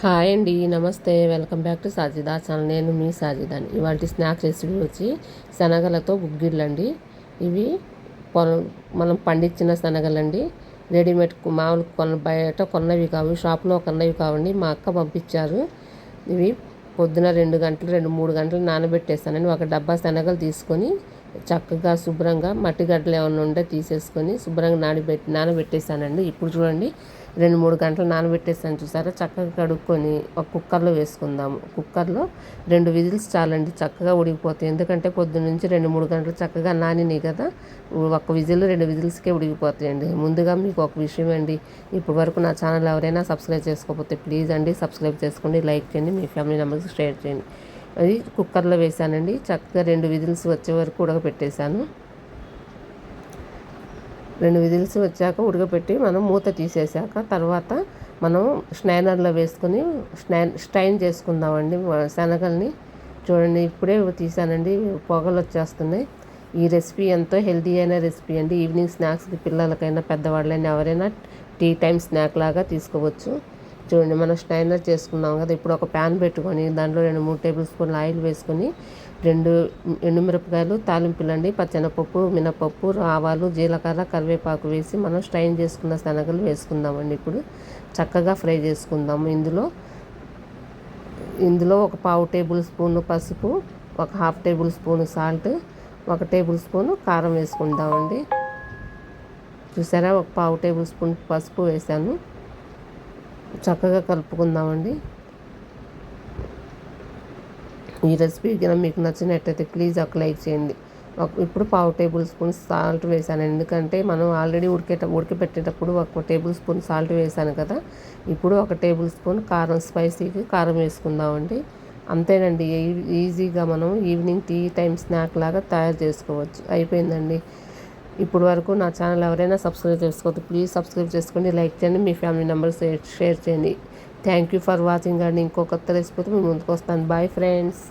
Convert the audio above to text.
Hi అండి, నమస్తే. Welcome back to Sajida channel. నేను మీ సాజిదాని. ఇవాళ స్నాక్స్ రెసిపీ వచ్చి శనగలతో గుగ్గిళ్ళండి. ఇవి పొలం మనం పండించిన శనగలండి. రెడీమేడ్ మామూలు బయట కొన్నవి కావు, షాప్లో కొన్నవి కావండి. మా అక్క పంపించారు. ఇవి పొద్దున 2 గంటలు 3 గంటలు నానబెట్టేస్తానండి. ఒక డబ్బా శనగలు తీసుకొని చక్కగా శుభ్రంగా మట్టి గడ్డలు ఏమైనా ఉంటే తీసేసుకొని శుభ్రంగా నానబెట్టేసానండి. ఇప్పుడు చూడండి, 2-3 గంటలు నానబెట్టేసాను చూసారా. చక్కగా కడుక్కొని ఒక కుక్కర్లో వేసుకుందాము. కుక్కర్లో 2 విజిల్స్ చాలండి, చక్కగా ఉడికిపోతాయి. ఎందుకంటే పొద్దున్న నుంచి 2-3 గంటలు చక్కగా నానినాయి కదా. ఒక విజిల్ 2 విజిల్స్కే ఉడికిపోతాయండి. ముందుగా మీకు ఒక విషయం అండి, ఇప్పటి వరకు నా ఛానల్ ఎవరైనా సబ్స్క్రైబ్ చేసుకోకపోతే ప్లీజ్ అండి సబ్స్క్రైబ్ చేసుకోండి, లైక్ చేయండి, మీ ఫ్యామిలీ మెంబర్స్కి షేర్ చేయండి. అది కుక్కర్లో వేసానండి. చక్కగా 2 విజిల్స్ వచ్చే వరకు ఉడకపెట్టేశాను. 2 విజిల్స్ వచ్చాక ఉడకపెట్టి మనం మూత తీసేసాక తర్వాత మనం స్ట్రైనర్లో వేసుకొని స్ట్రైన్ చేసుకుందామండి శనగల్ని. చూడండి, ఇప్పుడే తీసానండి, పొగలు వచ్చేస్తున్నాయి. ఈ రెసిపీ ఎంతో హెల్తీ అయిన రెసిపీ అండి. ఈవినింగ్ స్నాక్స్కి పిల్లలకైనా పెద్దవాళ్ళైనా ఎవరైనా టీ టైం స్నాక్ లాగా తీసుకోవచ్చు. చూడండి, మనం స్ట్రైనర్ చేసుకున్నాం కదా. ఇప్పుడు ఒక ప్యాన్ పెట్టుకొని దాంట్లో 2-3 టేబుల్ స్పూన్ల ఆయిల్ వేసుకొని 2 ఎండుమిరపకాయలు తాలింపులండి, పచ్చెనపప్పు, మినపప్పు, ఆవాలు, జీలకర్ర, కరివేపాకు వేసి మనం స్ట్రైన్ చేసుకున్న శనగలు వేసుకుందామండి. ఇప్పుడు చక్కగా ఫ్రై చేసుకుందాము. ఇందులో ఒక 1/2 టేబుల్ స్పూన్ పసుపు, ఒక 1/2 table spoon salt, 1 table spoon కారం వేసుకుందామండి. చూసారా, ఒక 1/2 టేబుల్ స్పూన్ పసుపు వేసాను. చక్కగా కలుపుకుందామండి. ఈ రెసిపీ కనుక మీకు నచ్చినట్టయితే ప్లీజ్ ఒక లైక్ చేయండి. ఇప్పుడు 1/2 టేబుల్ స్పూన్ సాల్ట్ వేసాను, ఎందుకంటే మనం ఆల్రెడీ ఉడకపెట్టేటప్పుడు 1 టేబుల్ స్పూన్ సాల్ట్ వేసాను కదా. ఇప్పుడు 1 టేబుల్ స్పూన్ కారం, స్పైసీకి కారం వేసుకుందామండి. అంతేనండి, ఈజీగా మనం ఈవినింగ్ టీ టైం స్నాక్ లాగా తయారు చేసుకోవచ్చు. అయిపోయిందండి. ఇప్పుడు వరకు నా ఛానల్ ఎవరైనా సబ్స్క్రైబ్ చేసుకోవద్దు, ప్లీజ్ సబ్స్క్రైబ్ చేసుకోండి, లైక్ చేయండి, మీ ఫ్యామిలీ మెంబర్స్ షేర్ చేయండి. థ్యాంక్ యూ ఫర్ వాచింగ్ అండి. ఇంకో కొత్త రెసిపీతో మీ ముందుకు వస్తాను. Bye friends.